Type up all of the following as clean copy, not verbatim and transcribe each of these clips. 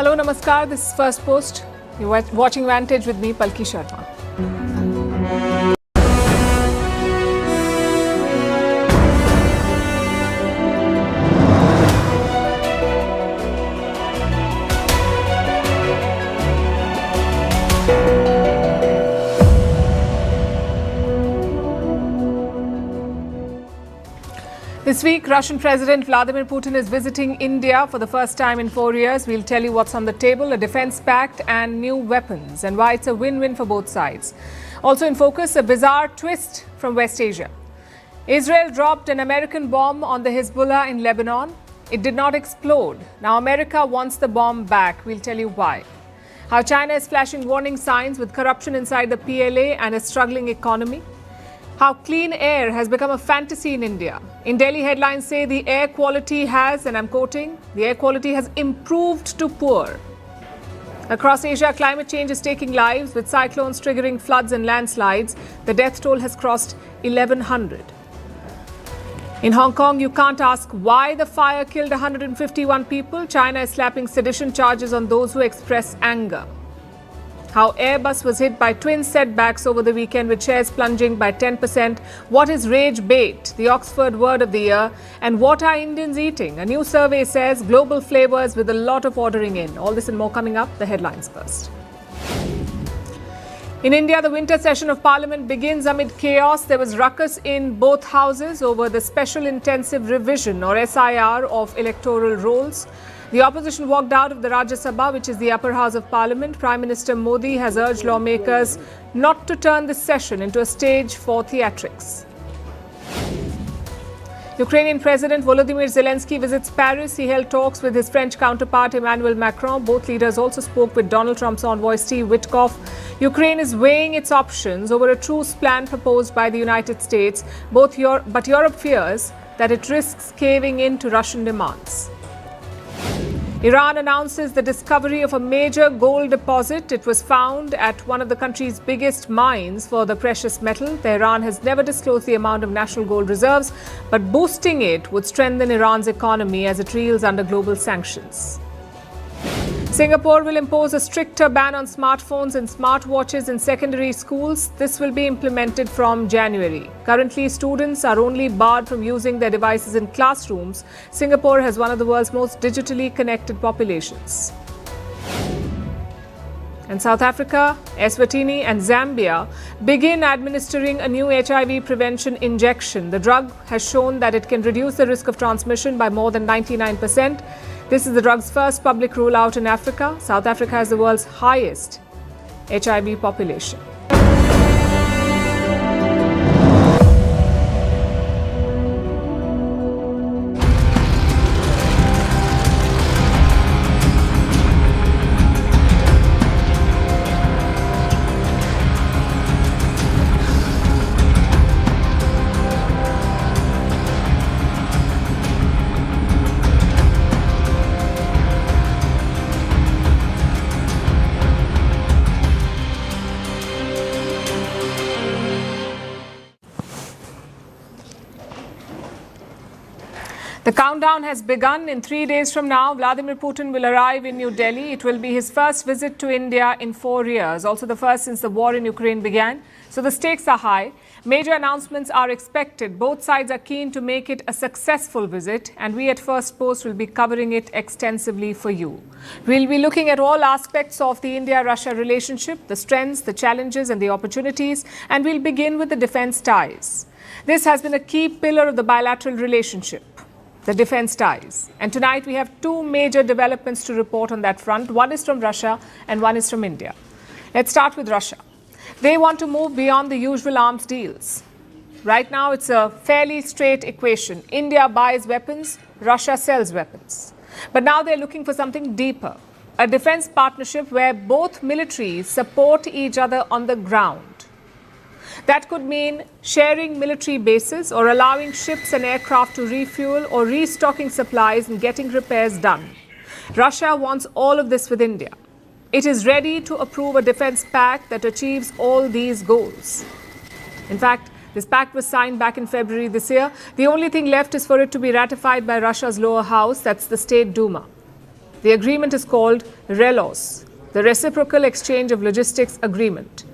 Hello, Namaskar. This is First Post. You're watching Vantage with me, Palki Sharma. This week, Russian President Vladimir Putin is visiting India for the first time in 4 years. We'll tell you what's on the table, a defense pact and new weapons, and why it's a win-win for both sides. Also in focus, a bizarre twist from West Asia. Israel dropped an American bomb on the Hezbollah in Lebanon. It did not explode. Now America wants the bomb back. We'll tell you why. How China is flashing warning signs with corruption inside the PLA and a struggling economy. How clean air has become a fantasy in India. In Delhi, headlines say the air quality has, and I'm quoting, the air quality has improved to poor. Across Asia, climate change is taking lives with cyclones triggering floods and landslides. The death toll has crossed 1,100. In Hong Kong, you can't ask why the fire killed 151 people. China is slapping sedition charges on those who express anger. How Airbus was hit by twin setbacks over the weekend with shares plunging by 10%. What is rage bait, the Oxford word of the year? And what are Indians eating? A new survey says global flavors with a lot of ordering in. All this and more coming up. The headlines first. In India, the winter session of Parliament begins amid chaos. There was ruckus in both houses over the Special Intensive Revision or SIR of electoral rolls. The opposition walked out of the Rajya Sabha, which is the upper house of Parliament. Prime Minister Modi has urged lawmakers not to turn this session into a stage for theatrics. Ukrainian President Volodymyr Zelensky visits Paris. He held talks with his French counterpart Emmanuel Macron. Both leaders also spoke with Donald Trump's envoy Steve Witkoff. Ukraine is weighing its options over a truce plan proposed by the United States. But Europe fears that it risks caving in to Russian demands. Iran announces the discovery of a major gold deposit. It was found at one of the country's biggest mines for the precious metal. Tehran has never disclosed the amount of national gold reserves, but boosting it would strengthen Iran's economy as it reels under global sanctions. Singapore will impose a stricter ban on smartphones and smartwatches in secondary schools. This will be implemented from January. Currently, students are only barred from using their devices in classrooms. Singapore has one of the world's most digitally connected populations. And South Africa, Eswatini and Zambia begin administering a new HIV prevention injection. The drug has shown that it can reduce the risk of transmission by more than 99%. This is the drug's first public rollout in Africa. South Africa has the world's highest HIV population. The countdown has begun. In 3 days from now, Vladimir Putin will arrive in New Delhi. It will be his first visit to India in 4 years, also the first since the war in Ukraine began. So the stakes are high. Major announcements are expected. Both sides are keen to make it a successful visit, and we at First Post will be covering it extensively for you. We'll be looking at all aspects of the India-Russia relationship, the strengths, the challenges and the opportunities, and we'll begin with the defense ties. This has been a key pillar of the bilateral relationship. The defense ties. And tonight we have two major developments to report on that front. One is from Russia and one is from India. Let's start with Russia. They want to move beyond the usual arms deals. Right now it's a fairly straight equation. India buys weapons, Russia sells weapons. But now they're looking for something deeper. A defense partnership where both militaries support each other on the ground. That could mean sharing military bases or allowing ships and aircraft to refuel or restocking supplies and getting repairs done. Russia wants all of this with India. It is ready to approve a defense pact that achieves all these goals. In fact, this pact was signed back in February this year. The only thing left is for it to be ratified by Russia's lower house, that's the State Duma. The agreement is called RELOS, the Reciprocal Exchange of Logistics Agreement.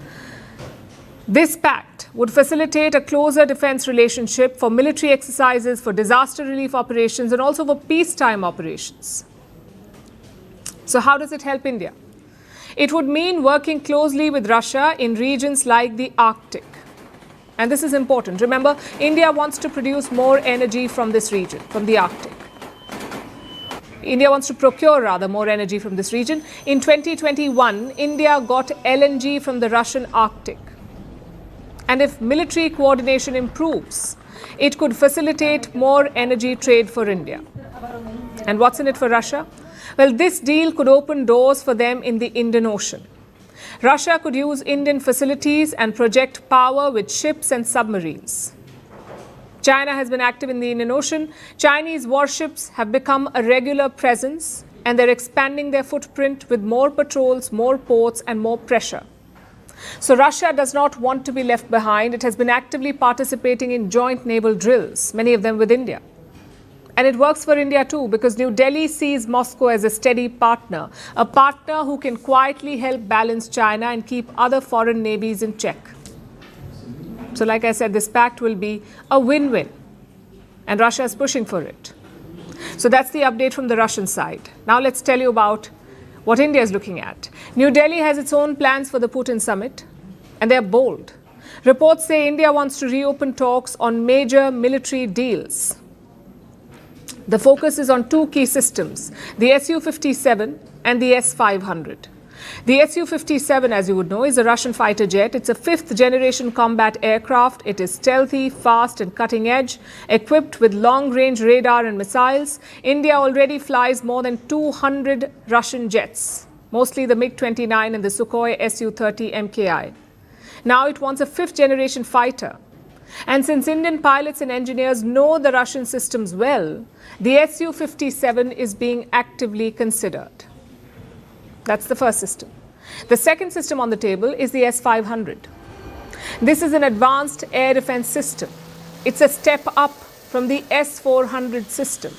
This pact would facilitate a closer defense relationship for military exercises, for disaster relief operations, and also for peacetime operations. So how does it help India? It would mean working closely with Russia in regions like the Arctic. And this is important. Remember, India wants to produce more energy from this region, from the Arctic. India wants to procure, rather, more energy from this region. In 2021, India got LNG from the Russian Arctic. And if military coordination improves, it could facilitate more energy trade for India. And what's in it for Russia? Well, this deal could open doors for them in the Indian Ocean. Russia could use Indian facilities and project power with ships and submarines. China has been active in the Indian Ocean. Chinese warships have become a regular presence, and they're expanding their footprint with more patrols, more ports, and more pressure. So Russia does not want to be left behind. It has been actively participating in joint naval drills, many of them with India. And it works for India too, because New Delhi sees Moscow as a steady partner, a partner who can quietly help balance China and keep other foreign navies in check. So like I said, this pact will be a win-win, and Russia is pushing for it. So that's the update from the Russian side. Now let's tell you about what India is looking at. New Delhi has its own plans for the Putin summit, and they're bold. Reports say India wants to reopen talks on major military deals. The focus is on two key systems, the Su-57 and the S-500. The Su-57, as you would know, is a Russian fighter jet. It's a fifth-generation combat aircraft. It is stealthy, fast and cutting-edge, equipped with long-range radar and missiles. India already flies more than 200 Russian jets, mostly the MiG-29 and the Sukhoi Su-30 MKI. Now it wants a fifth-generation fighter. And since Indian pilots and engineers know the Russian systems well, the Su-57 is being actively considered. That's the first system. The second system on the table is the S-500. This is an advanced air defense system. It's a step up from the S-400 system.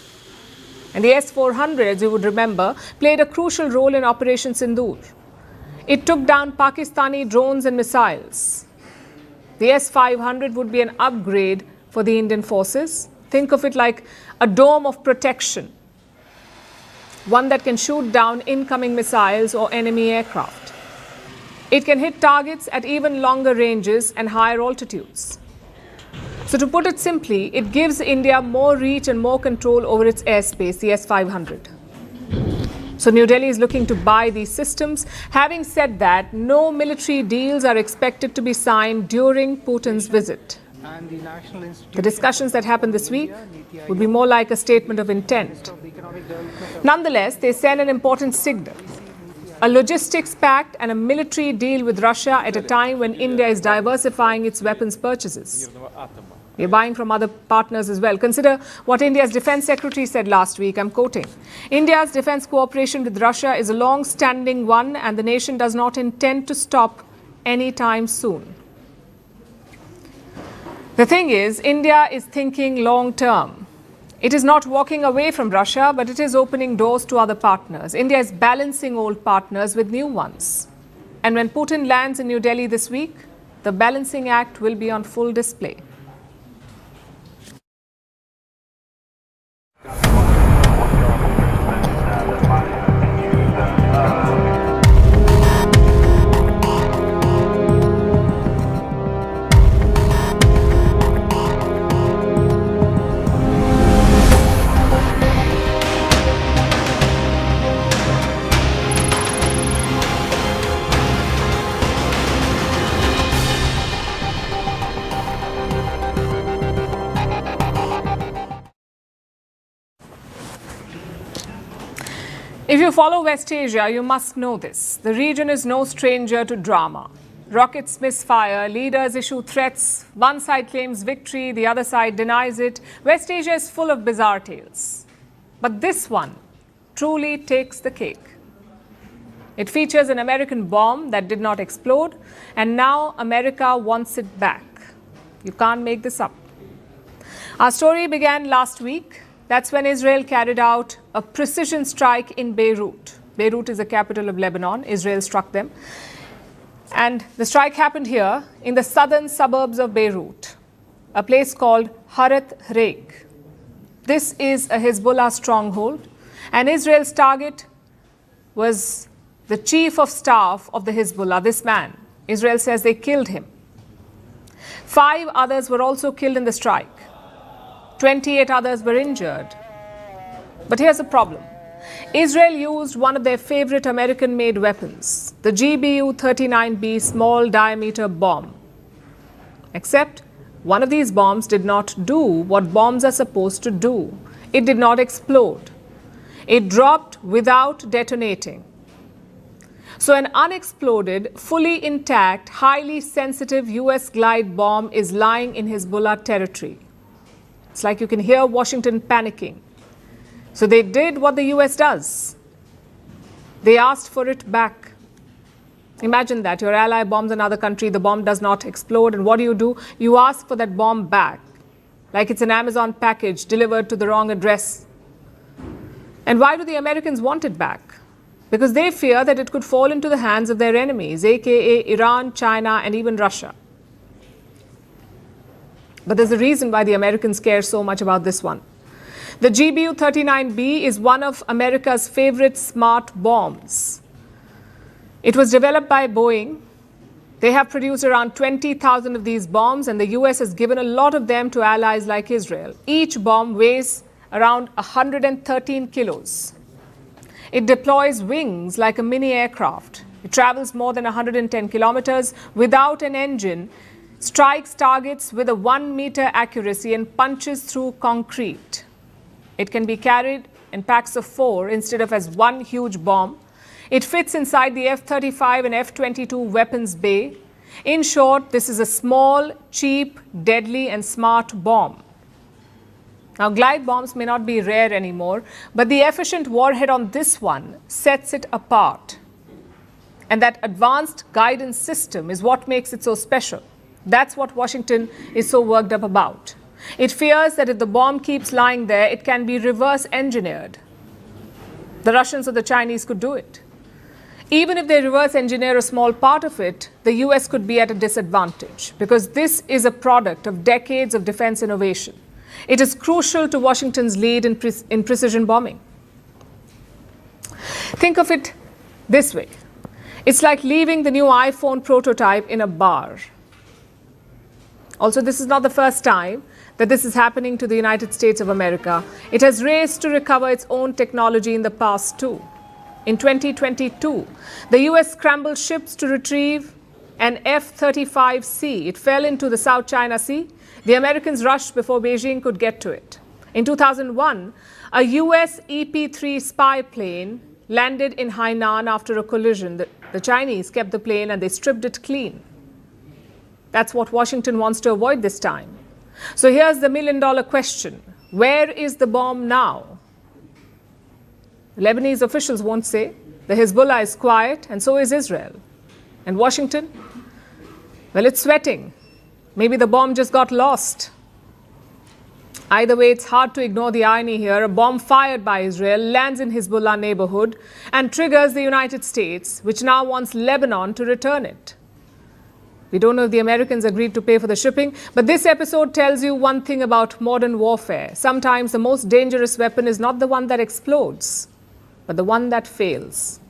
And the S-400, as you would remember, played a crucial role in Operation Sindoor. It took down Pakistani drones and missiles. The S-500 would be an upgrade for the Indian forces. Think of it like a dome of protection, one that can shoot down incoming missiles or enemy aircraft. It can hit targets at even longer ranges and higher altitudes. So to put it simply, it gives India more reach and more control over its airspace, the S-500. So New Delhi is looking to buy these systems. Having said that, no military deals are expected to be signed during Putin's visit. The discussions that happened this week would be more like a statement of intent. Nonetheless, they send an important signal: a logistics pact and a military deal with Russia at a time when India is diversifying its weapons purchases. We are buying from other partners as well. Consider what India's Defense Secretary said last week. I'm quoting: India's defense cooperation with Russia is a long-standing one, and the nation does not intend to stop anytime soon. The thing is, India is thinking long-term. It is not walking away from Russia, but it is opening doors to other partners. India is balancing old partners with new ones. And when Putin lands in New Delhi this week, the balancing act will be on full display. If you follow West Asia, you must know this. The region is no stranger to drama. Rockets misfire, leaders issue threats, one side claims victory, the other side denies it. West Asia is full of bizarre tales. But this one truly takes the cake. It features an American bomb that did not explode, and now America wants it back. You can't make this up. Our story began last week that's when Israel carried out a precision strike in Beirut. Beirut is the capital of Lebanon. Israel struck them. And the strike happened here in the southern suburbs of Beirut, a place called Haret Reik. This is a Hezbollah stronghold, and Israel's target was the chief of staff of the Hezbollah, this man. Israel says they killed him. 5 others were also killed in the strike. 28 others were injured. But here's the problem. Israel used one of their favorite American-made weapons, the GBU-39B small diameter bomb. Except one of these bombs did not do what bombs are supposed to do. It did not explode. It dropped without detonating. So an unexploded, fully intact, highly sensitive US glide bomb is lying in Hezbollah territory. It's like you can hear Washington panicking. So they did what the US does. They asked for it back. Imagine that. Your ally bombs another country, the bomb does not explode, and what do? You ask for that bomb back, like it's an Amazon package delivered to the wrong address. And why do the Americans want it back? Because they fear that it could fall into the hands of their enemies, aka Iran, China, and even Russia. But there's a reason why the Americans care so much about this one. The GBU-39B is one of America's favorite smart bombs. It was developed by Boeing. They have produced around 20,000 of these bombs, and the US has given a lot of them to allies like Israel. Each bomb weighs around 113 kilos. It deploys wings like a mini aircraft. It travels more than 110 kilometers without an engine, strikes targets with a 1-meter accuracy, and punches through concrete. It can be carried in packs of 4 instead of as one huge bomb. It fits inside the F-35 and F-22 weapons bay. In short, this is a small, cheap, deadly, and smart bomb. Now, glide bombs may not be rare anymore, but the efficient warhead on this one sets it apart. And that advanced guidance system is what makes it so special. That's what Washington is so worked up about. It fears that if the bomb keeps lying there, it can be reverse engineered. The Russians or the Chinese could do it. Even if they reverse engineer a small part of it, the US could be at a disadvantage because this is a product of decades of defense innovation. It is crucial to Washington's lead in precision bombing. Think of it this way. It's like leaving the new iPhone prototype in a bar. Also, this is not the first time that this is happening to the United States of America. It has raced to recover its own technology in the past too. In 2022, the US scrambled ships to retrieve an F-35C. It fell into the South China Sea. The Americans rushed before Beijing could get to it. In 2001, a US EP-3 spy plane landed in Hainan after a collision. The Chinese kept the plane and they stripped it clean. That's what Washington wants to avoid this time. So here's the million-dollar question. Where is the bomb now? Lebanese officials won't say. The Hezbollah is quiet, and so is Israel. And Washington? Well, it's sweating. Maybe the bomb just got lost. Either way, it's hard to ignore the irony here. A bomb fired by Israel lands in Hezbollah neighborhood and triggers the United States, which now wants Lebanon to return it. We don't know if the Americans agreed to pay for the shipping, but this episode tells you one thing about modern warfare. Sometimes the most dangerous weapon is not the one that explodes, but the one that fails.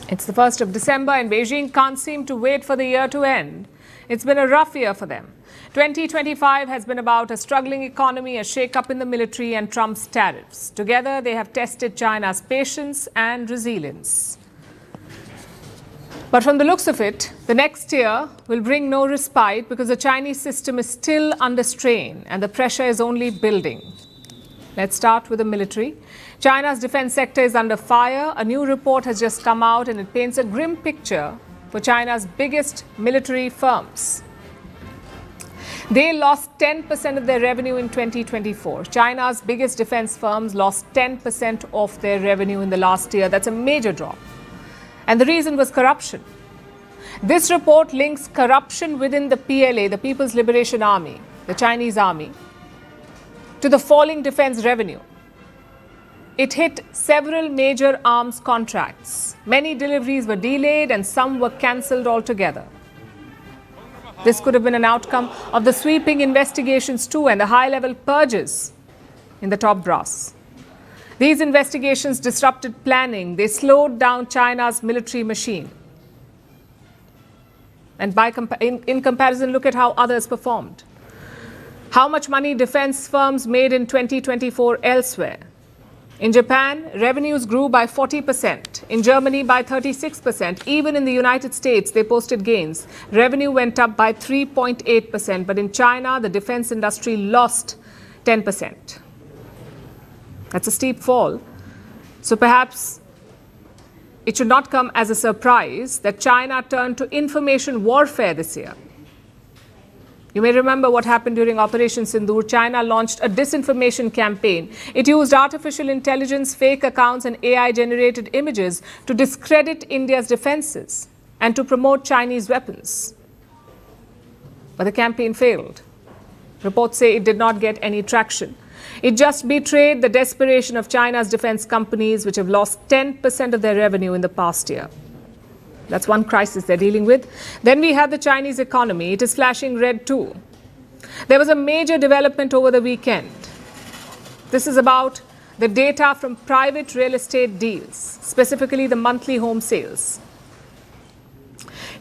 It's the 1st of December and Beijing can't seem to wait for the year to end. It's been a rough year for them. 2025 has been about a struggling economy, a shake-up in the military, and Trump's tariffs. Together, they have tested China's patience and resilience. But from the looks of it, the next year will bring no respite because the Chinese system is still under strain and the pressure is only building. Let's start with the military. China's defense sector is under fire. A new report has just come out and it paints a grim picture for China's biggest military firms. They lost 10% of their revenue in 2024. China's biggest defense firms lost 10% of their revenue in the last year. That's a major drop. And the reason was corruption. This report links corruption within the PLA, the People's Liberation Army, the Chinese army, to the falling defense revenue. It hit several major arms contracts. Many deliveries were delayed and some were cancelled altogether. This could have been an outcome of the sweeping investigations too and the high-level purges in the top brass. These investigations disrupted planning. They slowed down China's military machine. And in comparison, look at how others performed. How much money defense firms made in 2024 elsewhere. In Japan, revenues grew by 40%. In Germany, by 36%. Even in the United States, they posted gains. Revenue went up by 3.8%. But in China, the defense industry lost 10%. That's a steep fall. So perhaps it should not come as a surprise that China turned to information warfare this year. You may remember what happened during Operation Sindoor. China launched a disinformation campaign. It used artificial intelligence, fake accounts, and AI-generated images to discredit India's defenses and to promote Chinese weapons. But the campaign failed. Reports say it did not get any traction. It just betrayed the desperation of China's defense companies, which have lost 10% of their revenue in the past year. That's one crisis they're dealing with. Then we have the Chinese economy. It is flashing red too. There was a major development over the weekend. This is about the data from private real estate deals, specifically the monthly home sales.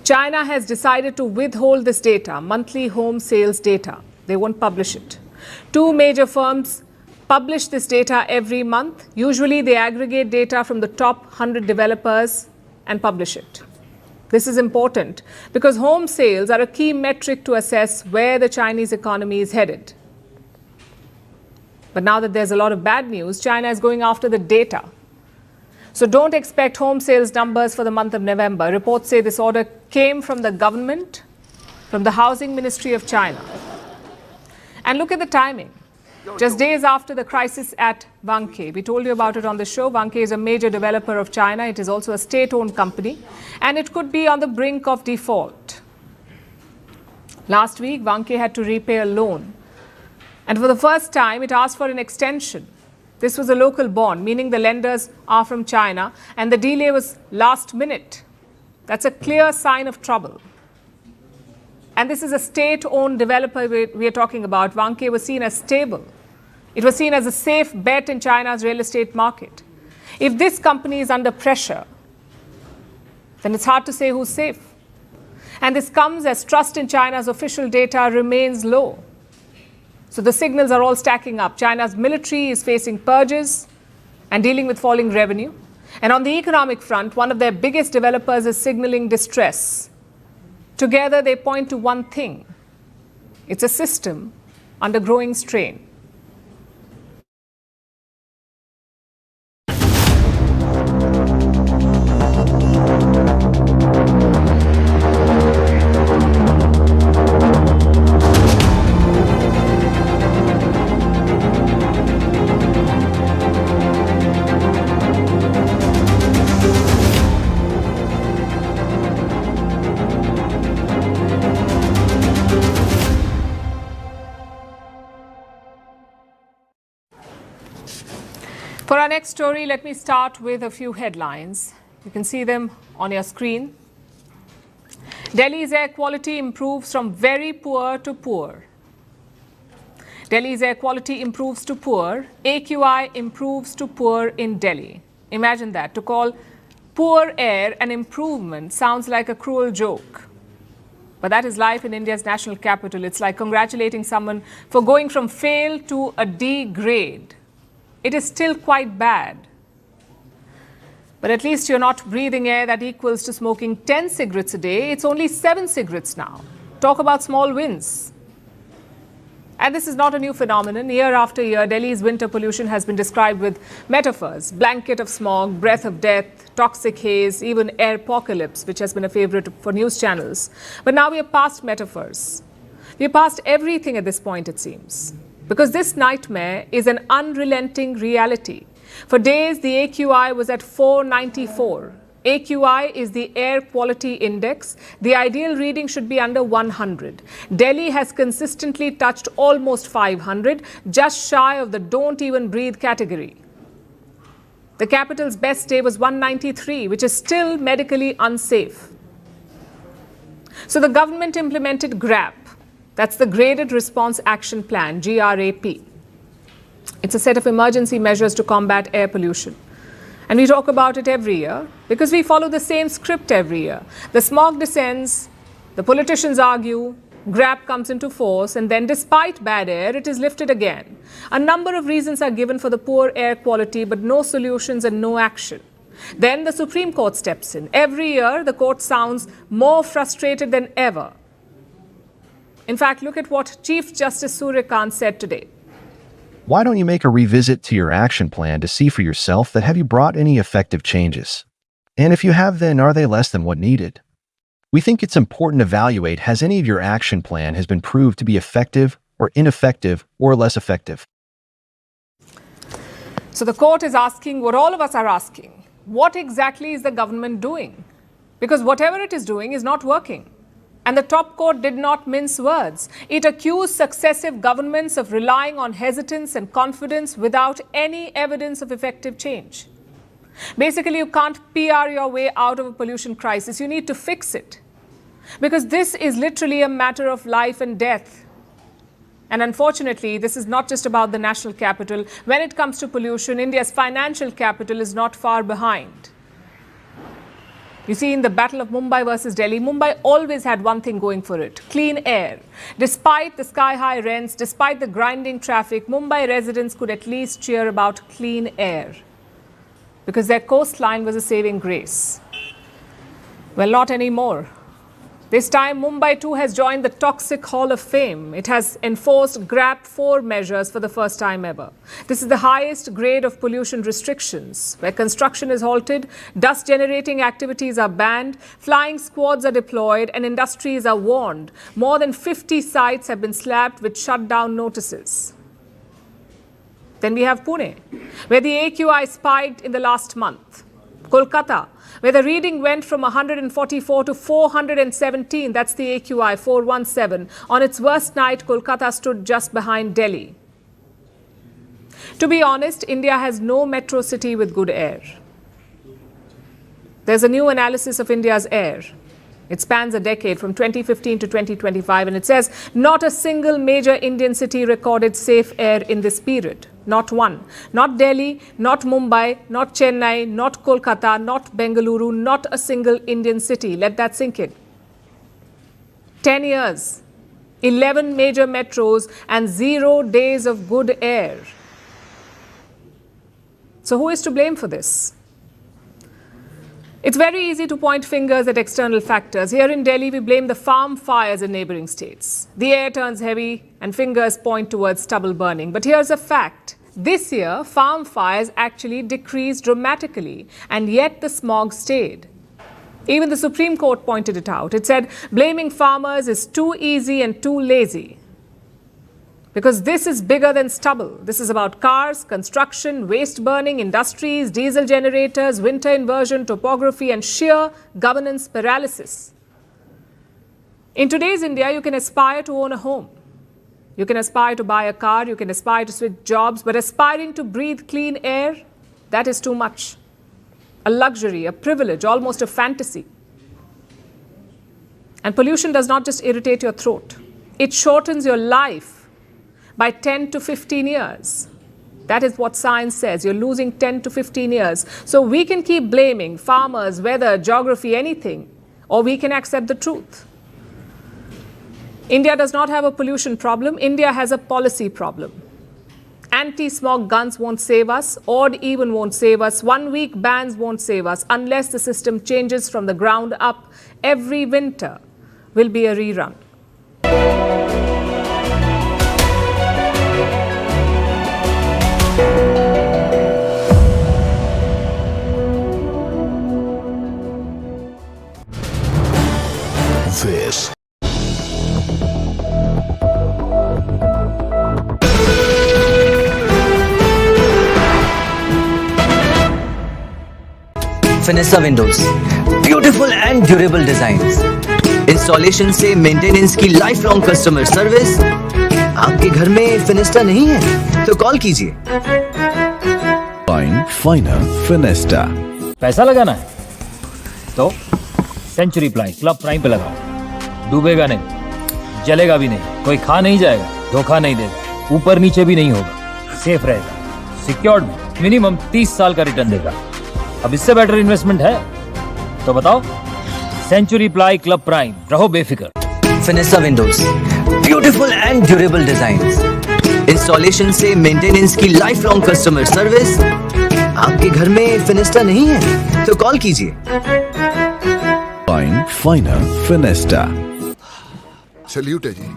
China has decided to withhold this data, monthly home sales data. They won't publish it. Two major firms publish this data every month. Usually they aggregate data from the top 100 developers and publish it. This is important because home sales are a key metric to assess where the Chinese economy is headed. But now that there's a lot of bad news, China is going after the data. So don't expect home sales numbers for the month of November. Reports say this order came from the government, from the Housing Ministry of China. And look at the timing. Just days after the crisis at Vantage. We told you about it on the show. Vantage is a major developer of China. It is also a state-owned company. And it could be on the brink of default. Last week, Vantage had to repay a loan. And for the first time, it asked for an extension. This was a local bond, meaning the lenders are from China. And the delay was last minute. That's a clear sign of trouble. And this is a state-owned developer we are talking about. Vantage was seen as stable. It was seen as a safe bet in China's real estate market. If this company is under pressure, then it's hard to say who's safe. And this comes as trust in China's official data remains low. So the signals are all stacking up. China's military is facing purges and dealing with falling revenue. And on the economic front, one of their biggest developers is signaling distress. Together, they point to one thing. It's a system under growing strain. For our next story, let me start with a few headlines. You can see them on your screen. Delhi's air quality improves from very poor to poor. Delhi's air quality improves to poor. AQI improves to poor in Delhi. Imagine that. To call poor air an improvement sounds like a cruel joke. But that is life in India's national capital. It's like congratulating someone for going from fail to a D grade. It is still quite bad. But at least you're not breathing air that equals to smoking 10 cigarettes a day. It's only 7 cigarettes now. Talk about small wins. And this is not a new phenomenon. Year after year, Delhi's winter pollution has been described with metaphors: blanket of smog, breath of death, toxic haze, even air apocalypse, which has been a favorite for news channels. But now we are past metaphors. We are past everything at this point, it seems. Because this nightmare is an unrelenting reality. For days, the AQI was at 494. AQI is the air quality index. The ideal reading should be under 100. Delhi has consistently touched almost 500, just shy of the don't even breathe category. The capital's best day was 193, which is still medically unsafe. So the government implemented GRAP. That's the Graded Response Action Plan, GRAP. It's a set of emergency measures to combat air pollution. And we talk about it every year because we follow the same script every year. The smog descends, the politicians argue, GRAP comes into force, and then despite bad air, it is lifted again. A number of reasons are given for the poor air quality, but no solutions and no action. Then the Supreme Court steps in. Every year, the court sounds more frustrated than ever. In fact, look at what Chief Justice Surya Kant said today. Why don't you make a revisit to your action plan to see for yourself that have you brought any effective changes? And if you have, then are they less than what needed? We think it's important to evaluate has any of your action plan has been proved to be effective or ineffective or less effective. So the court is asking what all of us are asking. What exactly is the government doing? Because whatever it is doing is not working. And the top court did not mince words. It accused successive governments of relying on hesitance and confidence without any evidence of effective change. Basically, you can't PR your way out of a pollution crisis. You need to fix it. Because this is literally a matter of life and death. And unfortunately, this is not just about the national capital. When it comes to pollution, India's financial capital is not far behind. You see, in the battle of Mumbai versus Delhi, Mumbai always had one thing going for it: clean air. Despite the sky-high rents, despite the grinding traffic, Mumbai residents could at least cheer about clean air because their coastline was a saving grace. Well, not anymore. This time, Mumbai too has joined the Toxic Hall of Fame. It has enforced GRAP 4 measures for the first time ever. This is the highest grade of pollution restrictions, where construction is halted, dust-generating activities are banned, flying squads are deployed, and industries are warned. More than 50 sites have been slapped with shutdown notices. Then we have Pune, where the AQI spiked in the last month. Kolkata, where the reading went from 144 to 417, that's the AQI, 417. On its worst night, Kolkata stood just behind Delhi. To be honest, India has no metro city with good air. There's a new analysis of India's air. It spans a decade from 2015 to 2025, and it says not a single major Indian city recorded safe air in this period. Not one. Not Delhi, not Mumbai, not Chennai, not Kolkata, not Bengaluru, not a single Indian city. Let that sink in. 10 years, 11 major metros, and 0 days of good air. So who is to blame for this? It's very easy to point fingers at external factors. Here in Delhi, we blame the farm fires in neighboring states. The air turns heavy and fingers point towards stubble burning. But here's a fact. This year, farm fires actually decreased dramatically, and yet the smog stayed. Even the Supreme Court pointed it out. It said blaming farmers is too easy and too lazy. Because this is bigger than stubble. This is about cars, construction, waste burning, industries, diesel generators, winter inversion, topography, and sheer governance paralysis. In today's India, you can aspire to own a home. You can aspire to buy a car, you can aspire to switch jobs, but aspiring to breathe clean air, that is too much. A luxury, a privilege, almost a fantasy. And pollution does not just irritate your throat. It shortens your life by 10 to 15 years. That is what science says. You're losing 10 to 15 years. So we can keep blaming farmers, weather, geography, anything, or we can accept the truth. India does not have a pollution problem. India has a policy problem. Anti-smog guns won't save us. Odd even won't save us. 1 week bans won't save us unless the system changes from the ground up. Every winter will be a rerun. This Fenesta windows, beautiful and durable designs, installation से maintenance की life long customer service. आपके घर में फिनेस्टा नहीं है तो call कीजिए। Find Finer Finesta. पैसा लगाना है तो सेंचुरी प्लाई क्लब प्राइम पे लगाओ। डूबेगा नहीं, जलेगा भी नहीं, कोई खा नहीं जाएगा, धोखा नहीं देगा, ऊपर नीचे भी नहीं होगा, सेफ रहेगा, सिक्योर्ड भी, मिनिमम 30 साल का रिटर्न देगा। अब इससे बेटर इन्वेस्टमेंट है तो बताओ। सेंचुरी प्लाई क्लब प्राइम, रहो बेफिक्र। Fenesta windows, beautiful and durable designs, installation से मेंटेनेंस की लाइफ लॉन्ग कस्टमर सर्विस। आपके घर में फिनेस्टा नहीं है तो कॉल कीजिए। Find Finer Finesta. सल्यूट है जी,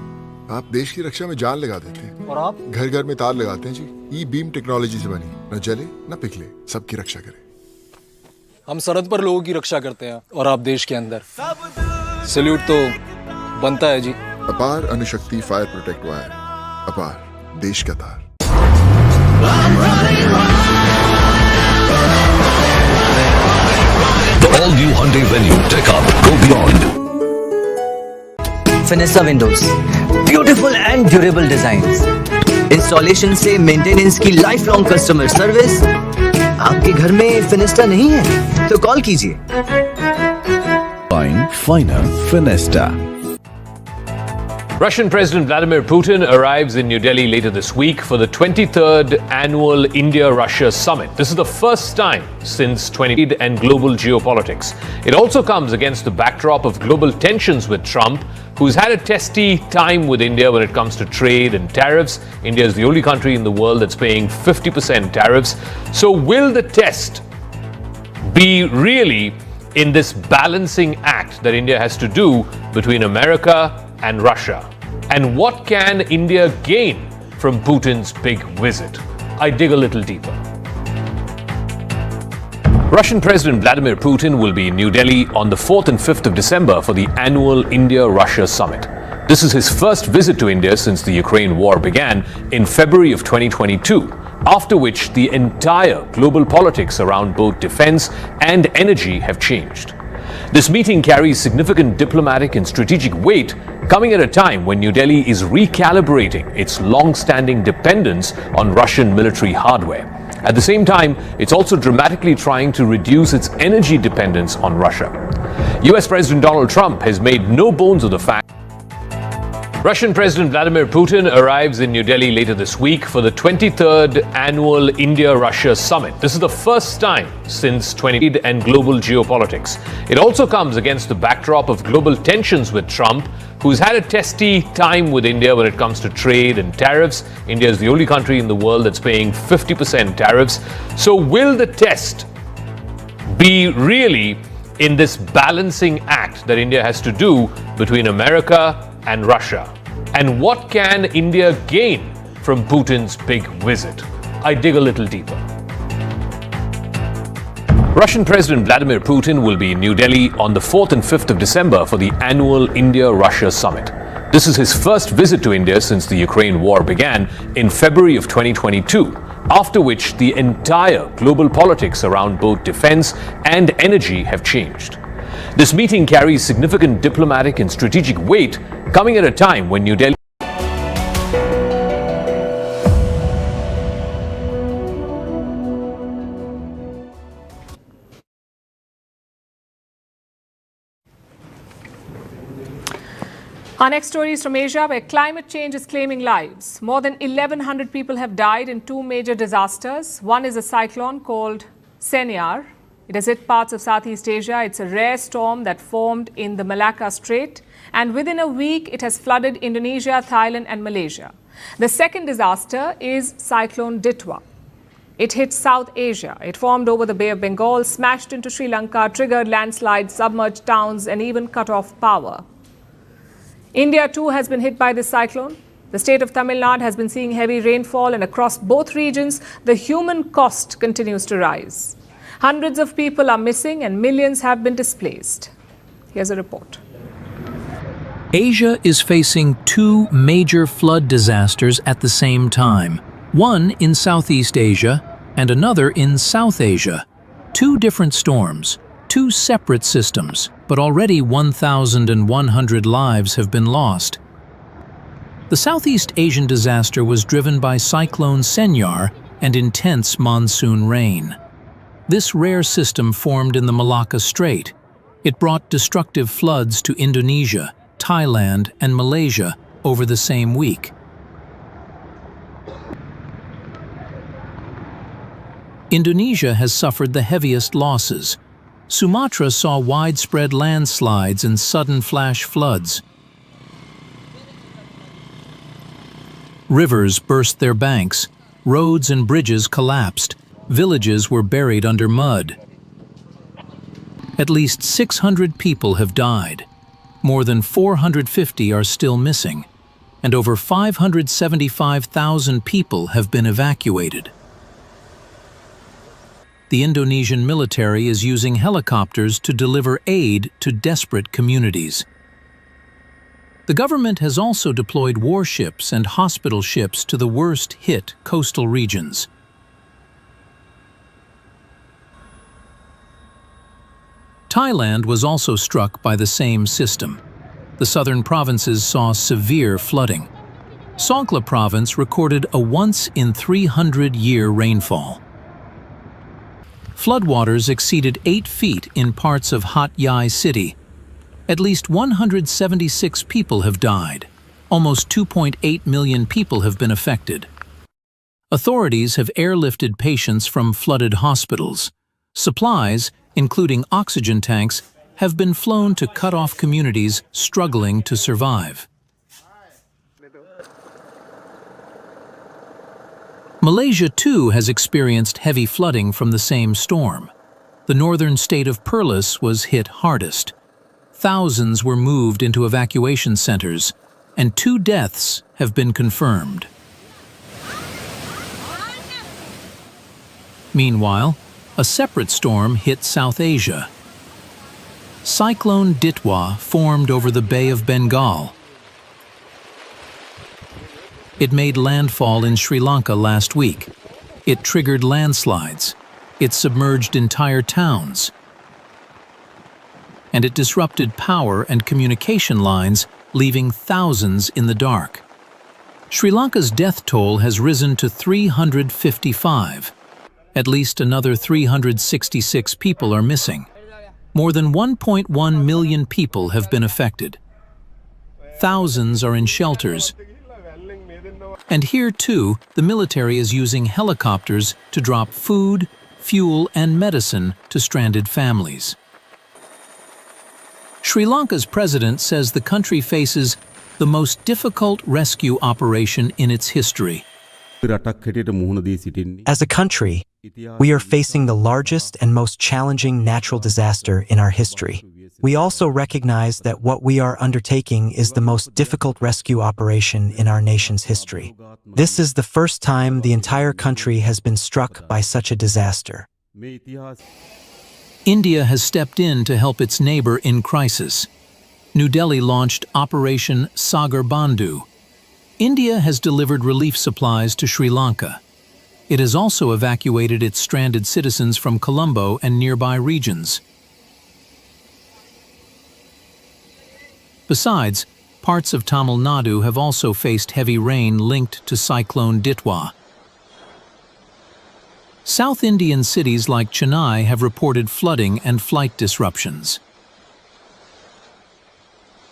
आप देश की रक्षा में जान लगा देते हैं और आप घर घर में तार लगाते हैं जी। ई बीम टेक्नोलॉजी से बनी, न जले न पिघले, सबकी रक्षा करे। हम सरहद पर लोगों की रक्षा करते हैं और आप देश के अंदर। सल्यूट तो बनता है जी। अपार अणुशक्ति फायर प्रोटेक्ट वायर, अपार देश का तार। The all-new Hyundai Venue. Take up, go beyond. Fenesta windows, beautiful and durable designs, installation से मेंटेनेंस की लाइफ लॉन्ग कस्टमर सर्विस। आपके घर में फिनेस्टा नहीं है तो कॉल कीजिए। Find Finer Finesta. Russian President Vladimir Putin arrives in New Delhi later this week for the 23rd annual India-Russia summit. This is the first time since 20 and global geopolitics. It also comes against the backdrop of global tensions with Trump, who's had a testy time with India when it comes to trade and tariffs. India is the only country in the world that's paying 50% tariffs. So will the test be really in this balancing act that India has to do between America and Russia? And what can India gain from Putin's big visit? I dig a little deeper. Russian President Vladimir Putin will be in New Delhi on the 4th and 5th of December for the annual India-Russia summit. This is his first visit to India since the Ukraine war began in February of 2022, after which the entire global politics around both defense and energy have changed. This meeting carries significant diplomatic and strategic weight, coming at a time when New Delhi is recalibrating its long-standing dependence on Russian military hardware. At the same time, it's also dramatically trying to reduce its energy dependence on Russia. US President Donald Trump has made no bones of the fact Russian President Vladimir Putin arrives in New Delhi later this week for the 23rd annual India-Russia summit. This is the first time since 20 and global geopolitics. It also comes against the backdrop of global tensions with Trump, who's had a testy time with India when it comes to trade and tariffs. India is the only country in the world that's paying 50% tariffs. So will the test be really in this balancing act that India has to do between America and Russia? And what can India gain from Putin's big visit? I dig a little deeper. Russian President Vladimir Putin will be in New Delhi on the 4th and 5th of December for the annual India-Russia summit. This is his first visit to India since the Ukraine war began in February of 2022, after which the entire global politics around both defense and energy have changed. This meeting carries significant diplomatic and strategic weight, coming at a time when New Delhi Our next story is from Asia, where climate change is claiming lives. More than 1,100 people have died in two major disasters. One is a cyclone called Senyar. It has hit parts of Southeast Asia. It's a rare storm that formed in the Malacca Strait, and within a week it has flooded Indonesia, Thailand and Malaysia. The second disaster is Cyclone Ditwa. It hit South Asia. It formed over the Bay of Bengal, smashed into Sri Lanka, triggered landslides, submerged towns and even cut off power. India too has been hit by this cyclone. The state of Tamil Nadu has been seeing heavy rainfall, and across both regions, the human cost continues to rise. Hundreds of people are missing and millions have been displaced. Here's a report. Asia is facing two major flood disasters at the same time, one in Southeast Asia and another in South Asia. Two different storms, two separate systems, but already 1,100 lives have been lost. The Southeast Asian disaster was driven by Cyclone Senyar and intense monsoon rain. This rare system formed in the Malacca Strait. It brought destructive floods to Indonesia, Thailand, and Malaysia over the same week. Indonesia has suffered the heaviest losses. Sumatra saw widespread landslides and sudden flash floods. Rivers burst their banks, roads and bridges collapsed, villages were buried under mud. At least 600 people have died. More than 450 are still missing, and over 575,000 people have been evacuated. The Indonesian military is using helicopters to deliver aid to desperate communities. The government has also deployed warships and hospital ships to the worst-hit coastal regions. Thailand was also struck by the same system. The southern provinces saw severe flooding. Songkhla province recorded a once-in-300-year rainfall. Floodwaters exceeded 8 feet in parts of Hat Yai city. At least 176 people have died. Almost 2.8 million people have been affected. Authorities have airlifted patients from flooded hospitals. Supplies, including oxygen tanks, have been flown to cut-off communities struggling to survive. Malaysia, too, has experienced heavy flooding from the same storm. The northern state of Perlis was hit hardest. Thousands were moved into evacuation centers, and 2 deaths have been confirmed. Meanwhile, a separate storm hit South Asia. Cyclone Ditwa formed over the Bay of Bengal. It made landfall in Sri Lanka last week. It triggered landslides. It submerged entire towns. And it disrupted power and communication lines, leaving thousands in the dark. Sri Lanka's death toll has risen to 355. At least another 366 people are missing. More than 1.1 million people have been affected. Thousands are in shelters. And here, too, the military is using helicopters to drop food, fuel, and medicine to stranded families. Sri Lanka's president says the country faces the most difficult rescue operation in its history. As a country, we are facing the largest and most challenging natural disaster in our history. We also recognize that what we are undertaking is the most difficult rescue operation in our nation's history. This is the first time the entire country has been struck by such a disaster. India has stepped in to help its neighbor in crisis. New Delhi launched Operation Sagar Bandhu. India has delivered relief supplies to Sri Lanka. It has also evacuated its stranded citizens from Colombo and nearby regions. Besides, parts of Tamil Nadu have also faced heavy rain linked to Cyclone Ditwa. South Indian cities like Chennai have reported flooding and flight disruptions.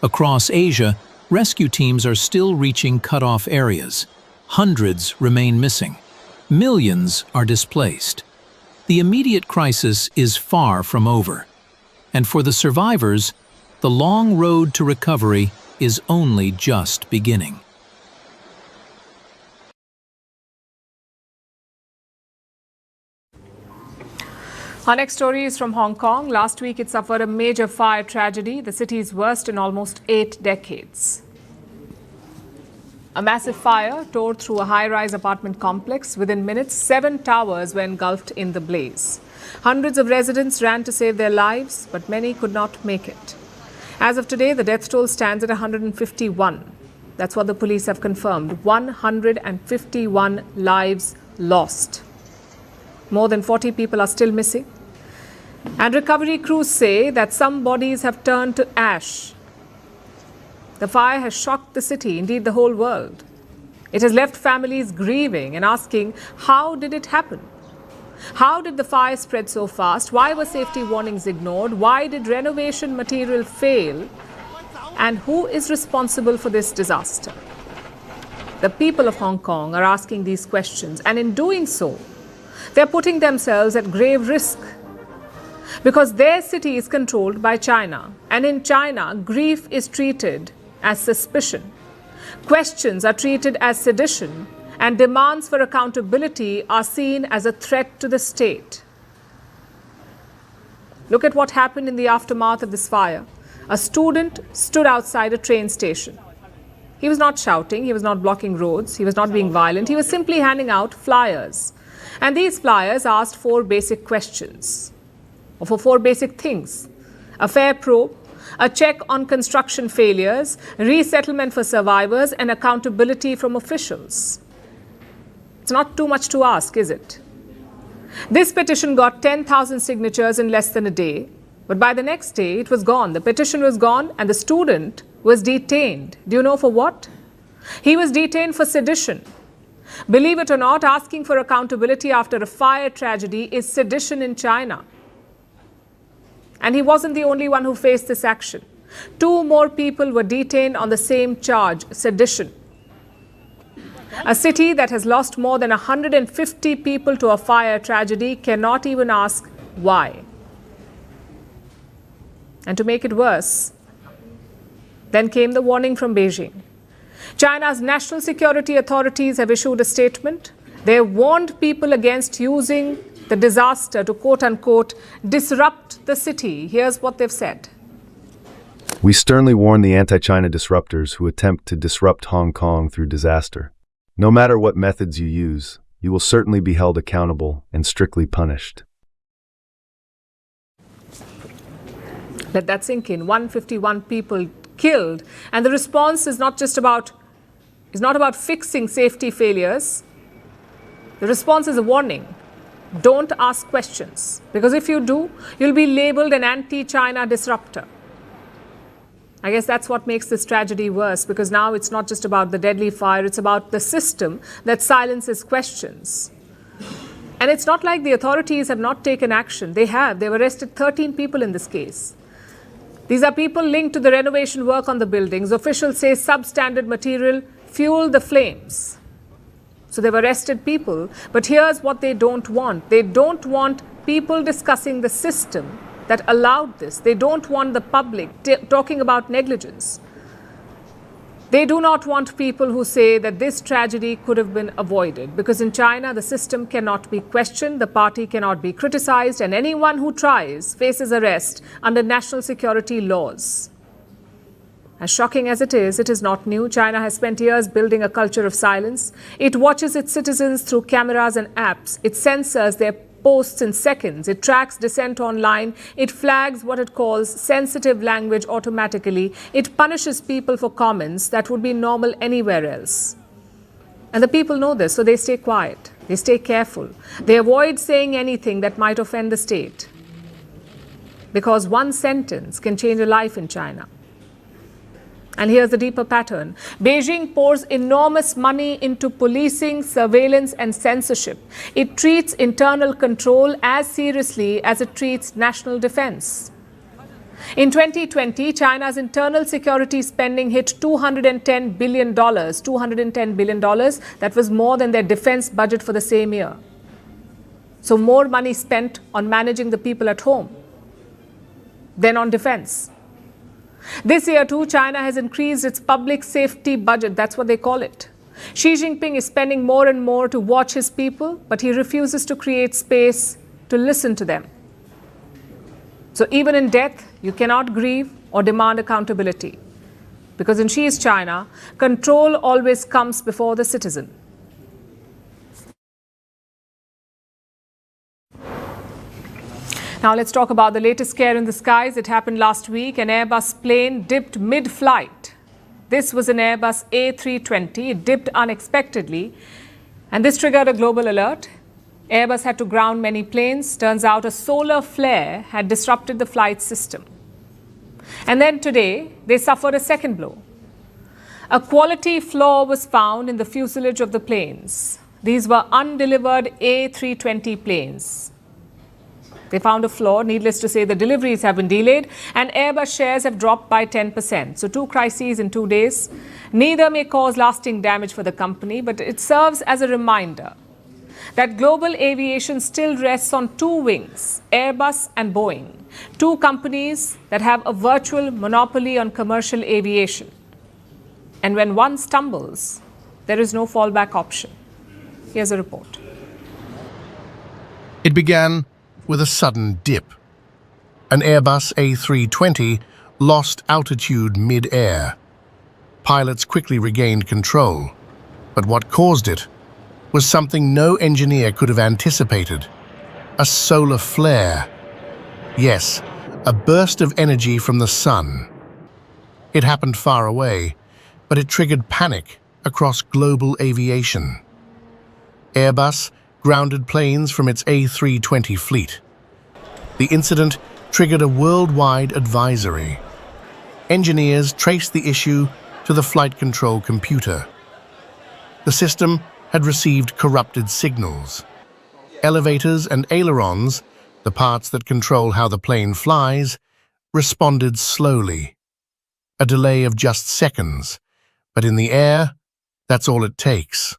Across Asia, rescue teams are still reaching cut-off areas. Hundreds remain missing. Millions are displaced. The immediate crisis is far from over. And for the survivors, the long road to recovery is only just beginning. Our next story is from Hong Kong. Last week, it suffered a major fire tragedy, the city's worst in almost 8 decades. A massive fire tore through a high-rise apartment complex. Within minutes, 7 towers were engulfed in the blaze. Hundreds of residents ran to save their lives, but many could not make it. As of today, the death toll stands at 151. That's what the police have confirmed. 151 lives lost. More than 40 people are still missing. And recovery crews say that some bodies have turned to ash. The fire has shocked the city, indeed the whole world. It has left families grieving and asking, how did it happen? How did the fire spread so fast? Why were safety warnings ignored? Why did renovation material fail? And who is responsible for this disaster? The people of Hong Kong are asking these questions, and in doing so, they're putting themselves at grave risk. Because their city is controlled by China, and in China, grief is treated as suspicion. Questions are treated as sedition, and demands for accountability are seen as a threat to the state. Look at what happened in the aftermath of this fire. A student stood outside a train station. He was not shouting, he was not blocking roads, he was not being violent, he was simply handing out flyers. And these flyers asked 4 basic questions, or for 4 basic things: a fair probe, a check on construction failures, resettlement for survivors, and accountability from officials. It's not too much to ask, is it? This petition got 10,000 signatures in less than a day, but by the next day it was gone. The petition was gone and the student was detained. Do you know for what? He was detained for sedition. Believe it or not, asking for accountability after a fire tragedy is sedition in China. And he wasn't the only one who faced this action. 2 more people were detained on the same charge, sedition. A city that has lost more than 150 people to a fire tragedy cannot even ask why. And to make it worse, then came the warning from Beijing. China's national security authorities have issued a statement. They have warned people against using the disaster to quote-unquote disrupt the city. Here's what they've said. We sternly warn the anti-China disruptors who attempt to disrupt Hong Kong through disaster. No matter what methods you use, you will certainly be held accountable and strictly punished. Let that sink in. 151 people killed. And the response is not about fixing safety failures. The response is a warning. Don't ask questions, because if you do, you'll be labeled an anti-China disruptor. I guess that's what makes this tragedy worse, because now it's not just about the deadly fire, it's about the system that silences questions. And it's not like the authorities have not taken action. They have. They've arrested 13 people in this case. These are people linked to the renovation work on the buildings. Officials say substandard material fueled the flames. So they've arrested people, but here's what they don't want. They don't want people discussing the system that allowed this. They don't want the public talking about negligence. They do not want people who say that this tragedy could have been avoided, because in China, the system cannot be questioned, the party cannot be criticized, and anyone who tries faces arrest under national security laws. As shocking as it is not new. China has spent years building a culture of silence. It watches its citizens through cameras and apps. It censors their posts in seconds. It tracks dissent online. It flags what it calls sensitive language automatically. It punishes people for comments that would be normal anywhere else. And the people know this, so they stay quiet. They stay careful. They avoid saying anything that might offend the state. Because one sentence can change a life in China. And here's the deeper pattern. Beijing pours enormous money into policing, surveillance, and censorship. It treats internal control as seriously as it treats national defense. In 2020, China's internal security spending hit $210 billion. $210 billion. That was more than their defense budget for the same year. So more money spent on managing the people at home than on defense. This year too, China has increased its public safety budget. That's what they call it. Xi Jinping is spending more and more to watch his people, but he refuses to create space to listen to them. So even in death, you cannot grieve or demand accountability. because in Xi's China, control always comes before the citizen. Now let's talk about the latest scare in the skies. It happened last week. An Airbus plane dipped mid-flight. This was an Airbus A320. It dipped unexpectedly, and this triggered a global alert. Airbus had to ground many planes. Turns out a solar flare had disrupted the flight system. And then today, they suffered a second blow. A quality flaw was found in the fuselage of the planes. These were undelivered A320 planes. They found a flaw. Needless to say, the deliveries have been delayed and Airbus shares have dropped by 10%. So 2 crises in 2 days. Neither may cause lasting damage for the company, but it serves as a reminder that global aviation still rests on 2 wings, Airbus and Boeing, 2 companies that have a virtual monopoly on commercial aviation. And when one stumbles, there is no fallback option. Here's a report. It began with a sudden dip. An Airbus A320 lost altitude mid-air. Pilots quickly regained control, but what caused it was something no engineer could have anticipated: a solar flare. Yes, a burst of energy from the sun. It happened far away, but it triggered panic across global aviation. Airbus grounded planes from its A320 fleet. The incident triggered a worldwide advisory. Engineers traced the issue to the flight control computer. The system had received corrupted signals. Elevators and ailerons, the parts that control how the plane flies, responded slowly. A delay of just seconds, but in the air, that's all it takes.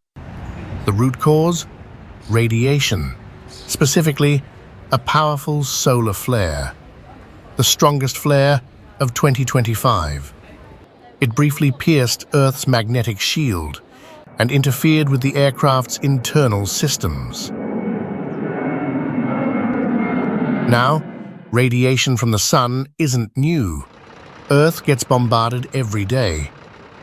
The root cause? Radiation, specifically a powerful solar flare, the strongest flare of 2025. It briefly pierced Earth's magnetic shield and interfered with the aircraft's internal systems. Now, radiation from the sun isn't new. Earth gets bombarded every day,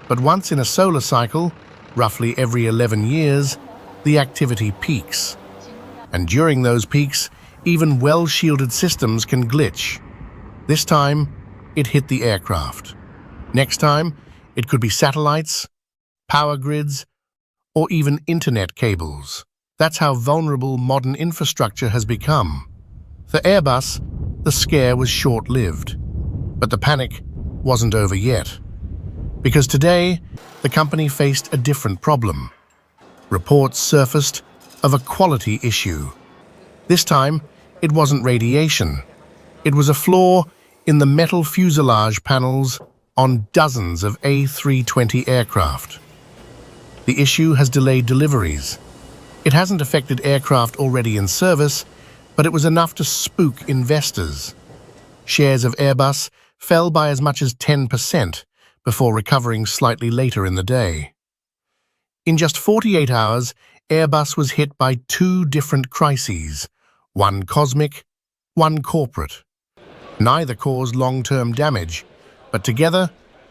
but once in a solar cycle, roughly every 11 years, the activity peaks. And during those peaks, even well-shielded systems can glitch. This time, it hit the aircraft. Next time, it could be satellites, power grids, or even internet cables. That's how vulnerable modern infrastructure has become. For Airbus, the scare was short-lived, but the panic wasn't over yet. Because today, the company faced a different problem. Reports surfaced of a quality issue. This time, it wasn't radiation. It was a flaw in the metal fuselage panels on dozens of A320 aircraft. The issue has delayed deliveries. It hasn't affected aircraft already in service, but it was enough to spook investors. Shares of Airbus fell by as much as 10% before recovering slightly later in the day. In just 48 hours, Airbus was hit by 2 different crises, one cosmic, one corporate. Neither caused long-term damage, but together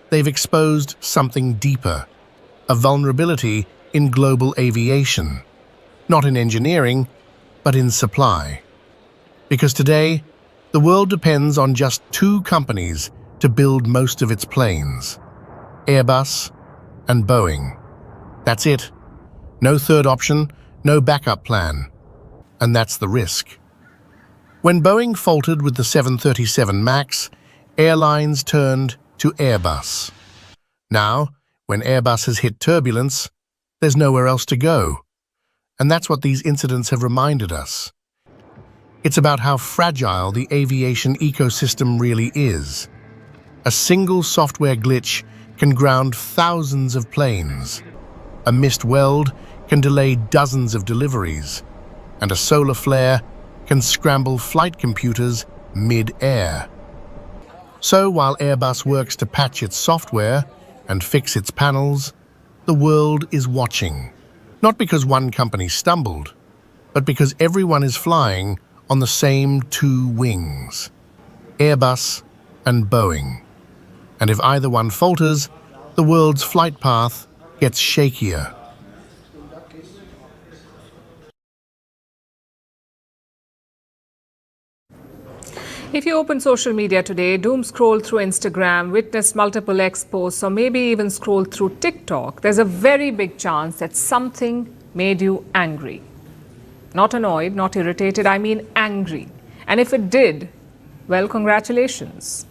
they've exposed something deeper, a vulnerability in global aviation, not in engineering, but in supply. Because today, the world depends on just 2 companies to build most of its planes: Airbus and Boeing. That's it. No third option, no backup plan. And that's the risk. When Boeing faltered with the 737 MAX, airlines turned to Airbus. Now, when Airbus has hit turbulence, there's nowhere else to go. And that's what these incidents have reminded us. It's about how fragile the aviation ecosystem really is. A single software glitch can ground thousands of planes. A missed weld can delay dozens of deliveries, and a solar flare can scramble flight computers mid-air. So while Airbus works to patch its software and fix its panels, the world is watching. Not because one company stumbled, but because everyone is flying on the same 2 wings: Airbus and Boeing. And if either one falters, the world's flight path gets shakier. If you open social media today, doom scroll through Instagram, witness multiple X posts, or maybe even scroll through TikTok, there's a very big chance that something made you angry. Not annoyed, not irritated, I mean angry. And if it did, well, congratulations.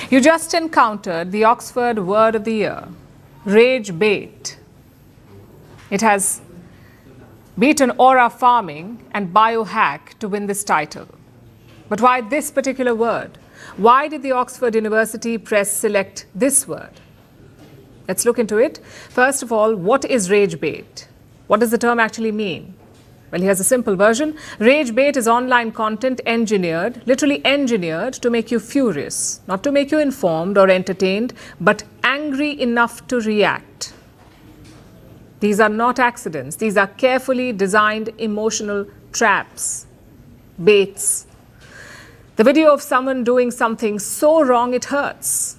You just encountered the Oxford Word of the Year, rage bait. It has beaten aura farming and biohack to win this title. But why this particular word? Why did the Oxford University Press select this word? Let's look into it. First of all, what is rage bait? What does the term actually mean? Well, here's a simple version. Rage bait is online content engineered, literally engineered to make you furious, not to make you informed or entertained, but angry enough to react. These are not accidents. These are carefully designed emotional traps, baits. The video of someone doing something so wrong it hurts.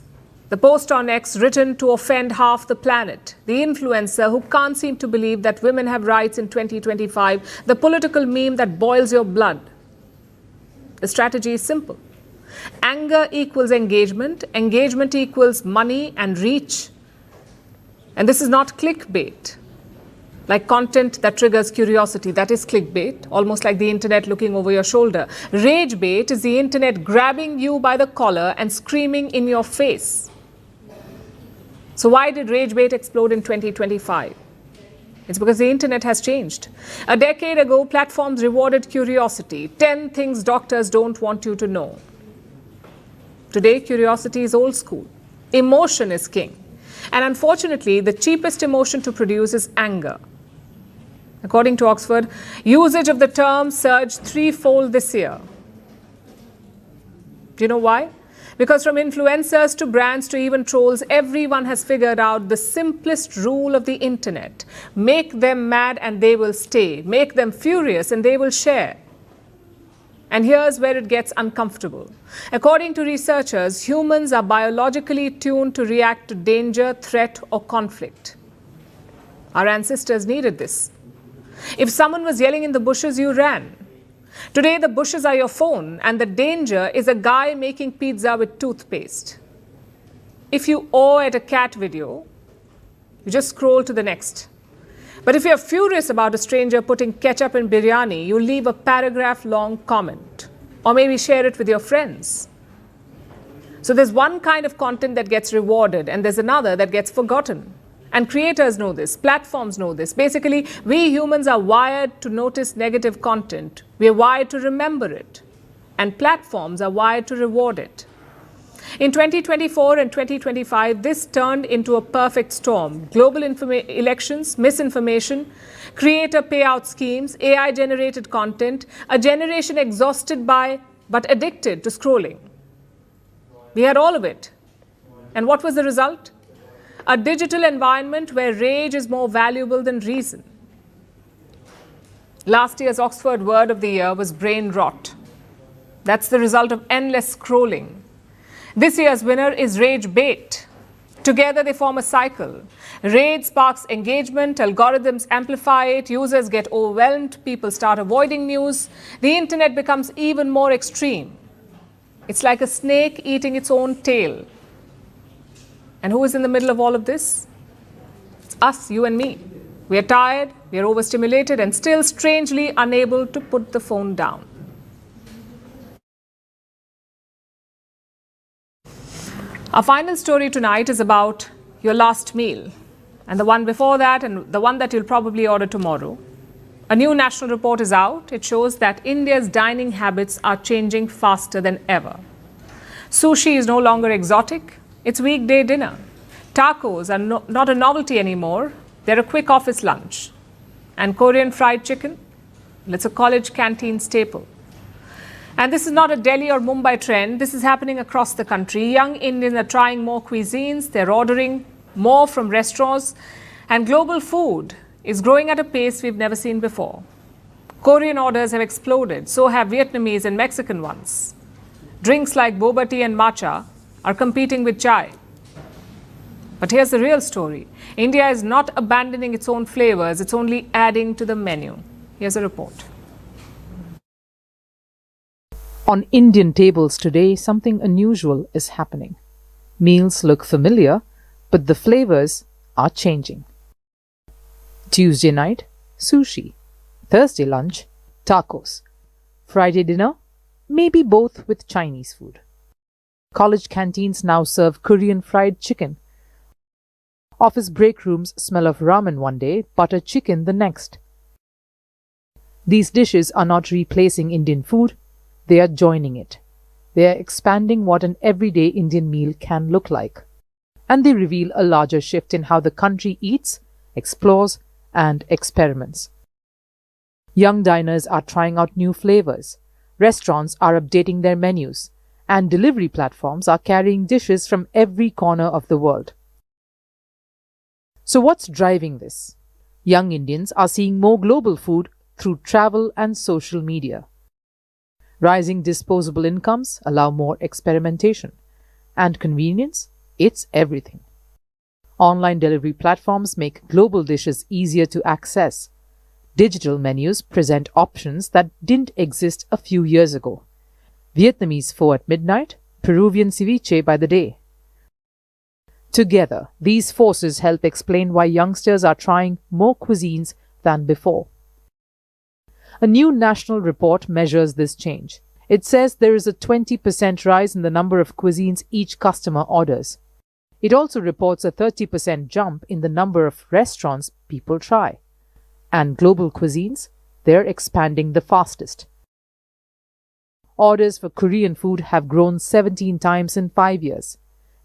The post on X written to offend half the planet. The influencer who can't seem to believe that women have rights in 2025. The political meme that boils your blood. The strategy is simple. Anger equals engagement. Engagement equals money and reach. And this is not clickbait. Like content that triggers curiosity, that is clickbait, almost like the internet looking over your shoulder. Rage bait is the internet grabbing you by the collar and screaming in your face. So why did rage bait explode in 2025? It's because the internet has changed. A decade ago, platforms rewarded curiosity. 10 things doctors don't want you to know. Today, curiosity is old school. Emotion is king. And unfortunately, the cheapest emotion to produce is anger. According to Oxford, usage of the term surged threefold this year. Do you know why? Because from influencers to brands to even trolls, everyone has figured out the simplest rule of the internet. Make them mad and they will stay. Make them furious and they will share. And here's where it gets uncomfortable. According to researchers, humans are biologically tuned to react to danger, threat, or conflict. Our ancestors needed this. If someone was yelling in the bushes, you ran. Today, the bushes are your phone, and the danger is a guy making pizza with toothpaste. If you awe at a cat video, you just scroll to the next. But if you're furious about a stranger putting ketchup in biryani, you leave a paragraph-long comment, or maybe share it with your friends. So there's one kind of content that gets rewarded, and there's another that gets forgotten. And creators know this, platforms know this. Basically, we humans are wired to notice negative content. We are wired to remember it. And platforms are wired to reward it. In 2024 and 2025, this turned into a perfect storm. Global elections, misinformation, creator payout schemes, AI-generated content, a generation exhausted by but addicted to scrolling. We had all of it. And what was the result? A digital environment where rage is more valuable than reason. Last year's Oxford Word of the Year was brain rot. That's the result of endless scrolling. This year's winner is rage bait. Together they form a cycle. Rage sparks engagement, algorithms amplify it, users get overwhelmed, people start avoiding news. The internet becomes even more extreme. It's like a snake eating its own tail. And who is in the middle of all of this? It's us, you and me. We are tired, we are overstimulated, and still strangely unable to put the phone down. Our final story tonight is about your last meal, and the one before that, and the one that you'll probably order tomorrow. A new national report is out. It shows that India's dining habits are changing faster than ever. Sushi is no longer exotic. It's weekday dinner. Tacos are not a novelty anymore. They're a quick office lunch. And Korean fried chicken, well, it's a college canteen staple. And this is not a Delhi or Mumbai trend. This is happening across the country. Young Indians are trying more cuisines. They're ordering more from restaurants. And global food is growing at a pace we've never seen before. Korean orders have exploded. So have Vietnamese and Mexican ones. Drinks like boba tea and matcha are competing with chai. But here's the real story. India is not abandoning its own flavors, it's only adding to the menu. Here's a report. On Indian tables today, something unusual is happening. Meals look familiar, but the flavors are changing. Tuesday night, sushi. Thursday lunch, tacos. Friday dinner, maybe both with Chinese food. College canteens now serve Korean fried chicken. Office break rooms smell of ramen one day, butter chicken the next. These dishes are not replacing Indian food, they are joining it. They are expanding what an everyday Indian meal can look like. And they reveal a larger shift in how the country eats, explores, and experiments. Young diners are trying out new flavors. Restaurants are updating their menus. And delivery platforms are carrying dishes from every corner of the world. So what's driving this? Young Indians are seeing more global food through travel and social media. Rising disposable incomes allow more experimentation. And convenience? It's everything. Online delivery platforms make global dishes easier to access. Digital menus present options that didn't exist a few years ago. Vietnamese pho at midnight, Peruvian ceviche by the day. Together, these forces help explain why youngsters are trying more cuisines than before. A new national report measures this change. It says there is a 20% rise in the number of cuisines each customer orders. It also reports a 30% jump in the number of restaurants people try. And global cuisines, they're expanding the fastest. Orders for Korean food have grown 17 times in 5 years.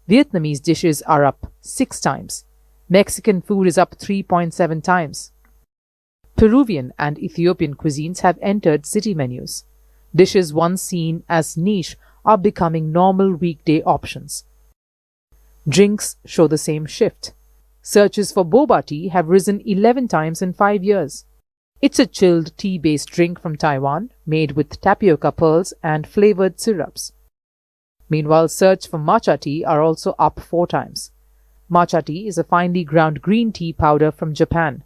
Vietnamese dishes are up 6 times. Mexican food is up 3.7 times. Peruvian and Ethiopian cuisines have entered city menus. Dishes once seen as niche are becoming normal weekday options. Drinks show the same shift. Searches for boba tea have risen 11 times in 5 years. It's a chilled tea-based drink from Taiwan, made with tapioca pearls and flavored syrups. Meanwhile, search for matcha tea are also up 4 times. Matcha tea is a finely ground green tea powder from Japan.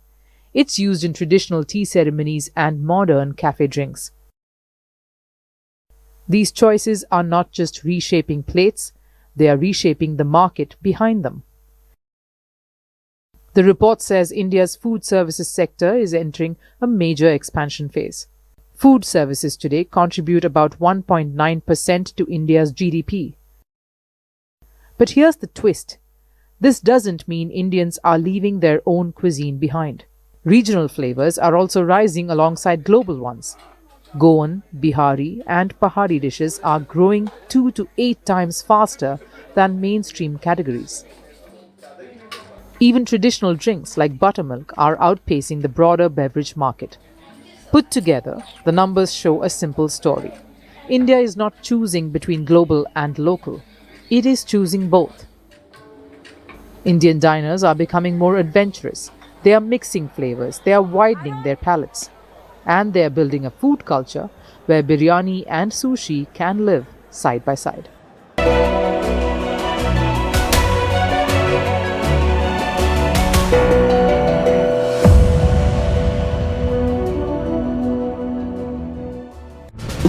It's used in traditional tea ceremonies and modern cafe drinks. These choices are not just reshaping plates, they are reshaping the market behind them. The report says India's food services sector is entering a major expansion phase. Food services today contribute about 1.9% to India's GDP. But here's the twist. This doesn't mean Indians are leaving their own cuisine behind. Regional flavors are also rising alongside global ones. Goan, Bihari, and Pahari dishes are growing 2 to 8 times faster than mainstream categories. Even traditional drinks like buttermilk are outpacing the broader beverage market. Put together, the numbers show a simple story. India is not choosing between global and local. It is choosing both. Indian diners are becoming more adventurous. They are mixing flavors, they are widening their palates. And they are building a food culture where biryani and sushi can live side by side.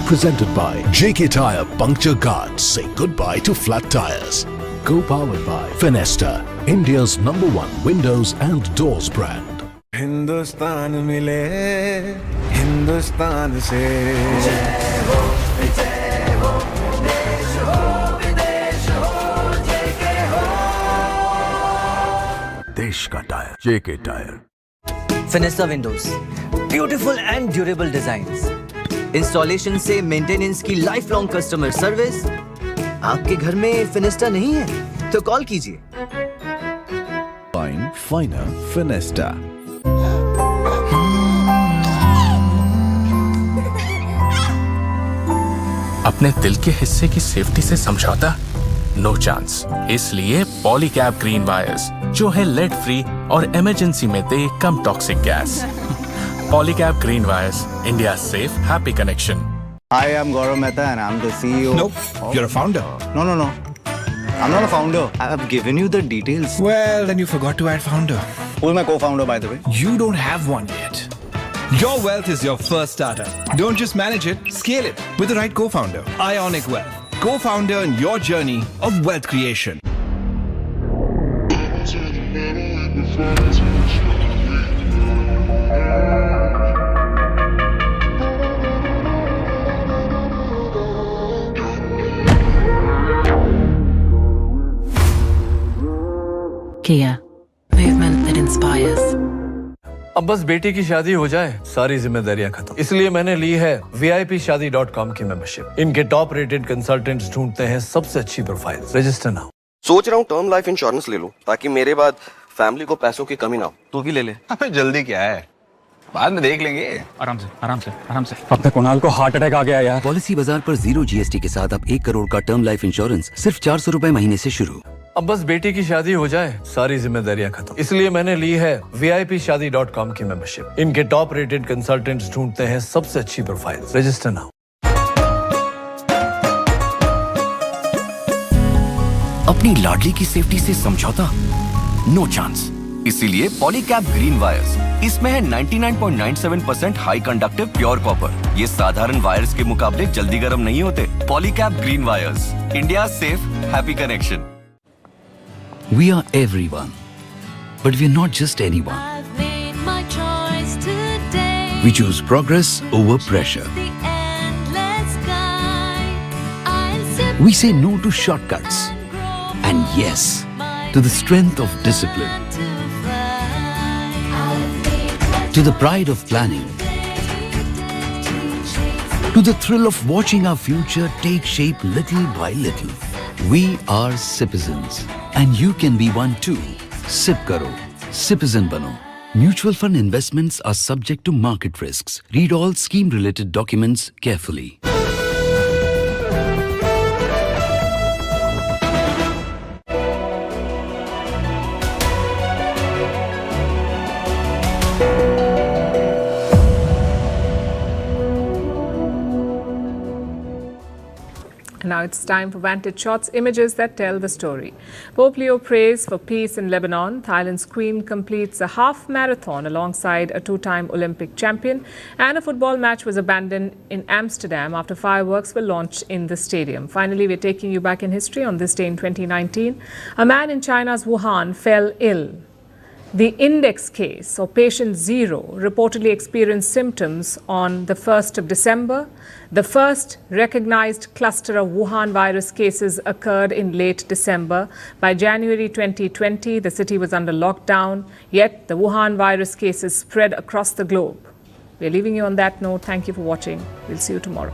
Presented by JK Tire Puncture Guard. Say goodbye to flat tires. Co-powered by Fenesta, India's #1 windows and doors brand. Hindustan मिले हिंदुस्तान से जय हो देश हो विदेश हो जेके हो देश का टायर JK टायर. Fenesta windows, beautiful and durable designs, installation से मेंटेनेंस की लाइफ लॉन्ग कस्टमर सर्विस। आपके घर में फिनेस्टा नहीं है तो कॉल कीजिए। Fine, finer, Fenesta. अपने दिल के हिस्से की सेफ्टी से समझौता? No chance. इसलिए पॉलीकैब ग्रीन वायर्स, जो है लेड फ्री और इमरजेंसी में दे कम toxic gas. Polycab green wires, India safe happy connection. Hi, I'm Gaurav Mehta and I'm the CEO. Nope, you're a founder. No. I'm not a founder. I've given you the details. Well, then you forgot to add founder. Who's my co-founder, by the way? You don't have one yet. Your wealth is your first startup. Don't just manage it, scale it with the right co-founder. Ionic Wealth. Co-founder in your journey of wealth creation. Kia, movement that inspires. अब बस बेटी की शादी हो जाए, सारी जिम्मेदारियां खत्म। इसलिए मैंने ली है VIPshadi.com की मेंबरशिप। इनके टॉप रेटेड कंसल्टेंट्स ढूंढते हैं सबसे अच्छी प्रोफाइल। Register now. सोच रहा हूँ टर्म लाइफ इंश्योरेंस ले लूं ताकि मेरे बाद फैमिली को पैसों की कमी ना हो। तू भी ले ले। अबे जल्दी क्या है, बाद में देख लेंगे। आराम से आराम से आराम से। अपने कुणाल को हार्ट अटैक आ गया यार। पॉलिसी बाजार पर 0 GST के साथ अब 1 करोड़ का टर्म लाइफ इंश्योरेंस सिर्फ 400 रुपए महीने से शुरू। अब बस बेटी की शादी हो जाए, सारी जिम्मेदारियां खत्म। इसलिए मैंने ली है VIPshadi.com की मेंबरशिप। इनके टॉप रेटेड कंसल्टेंट्स ढूंढते हैं सबसे अच्छी प्रोफाइल। Register now. अपनी लाडली की सेफ्टी से समझौता? No chance. इसीलिए पॉलीकैप ग्रीन वायर्स। इसमें है 99.97% हाई कंडक्टिव प्योर कॉपर। ये साधारण वायर्स के मुकाबले जल्दी गर्म नहीं होते। Polycab green wires, India safe happy connection. We are everyone, but we are not just anyone. I've made my choice today. We choose progress over pressure. The endless sky. I'll We say no to shortcuts and yes to the strength of discipline, to the pride of planning, to the thrill of watching our future take shape little by little. We are citizens and you can be one too. Sip karo, citizen bano. Mutual fund investments are subject to market risks. Read all scheme related documents carefully. Now it's time for Vantage Shots, images that tell the story. Pope Leo prays for peace in Lebanon. Thailand's Queen completes a half marathon alongside a two-time Olympic champion. And a football match was abandoned in Amsterdam after fireworks were launched in the stadium. Finally, we're taking you back in history. On this day in 2019, a man in China's Wuhan fell ill. The index case, or patient 0, reportedly experienced symptoms on the 1st of December. The first recognized cluster of Wuhan virus cases occurred in late December. By January 2020, the city was under lockdown, yet the Wuhan virus cases spread across the globe. We're leaving you on that note. Thank you for watching. We'll see you tomorrow.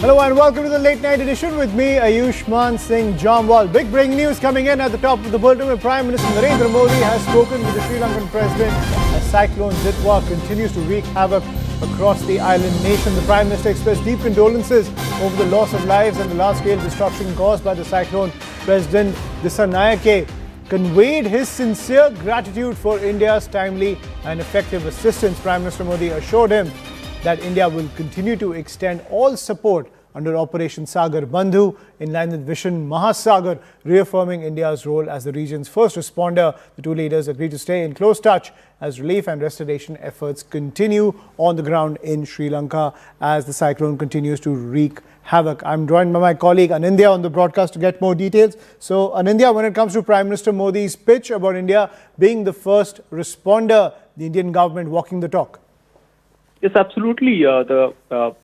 Hello and welcome to the late night edition with me, Ayushman Singh Jamwal. Big breaking news coming in at the top of the bulletin where Prime Minister Narendra Modi has spoken with the Sri Lankan President as Cyclone Ditwa continues to wreak havoc across the island nation. The Prime Minister expressed deep condolences over the loss of lives and the large-scale destruction caused by the cyclone. President Dissanayake conveyed his sincere gratitude for India's timely and effective assistance. Prime Minister Modi assured him that India will continue to extend all support under Operation Sagar Bandhu in line with Vision Mahasagar, reaffirming India's role as the region's first responder. The two leaders agreed to stay in close touch as relief and restoration efforts continue on the ground in Sri Lanka as the cyclone continues to wreak havoc. I'm joined by my colleague Anindya on the broadcast to get more details. So Anindya, when it comes to Prime Minister Modi's pitch about India being the first responder, the Indian government walking the talk. Yes, absolutely. The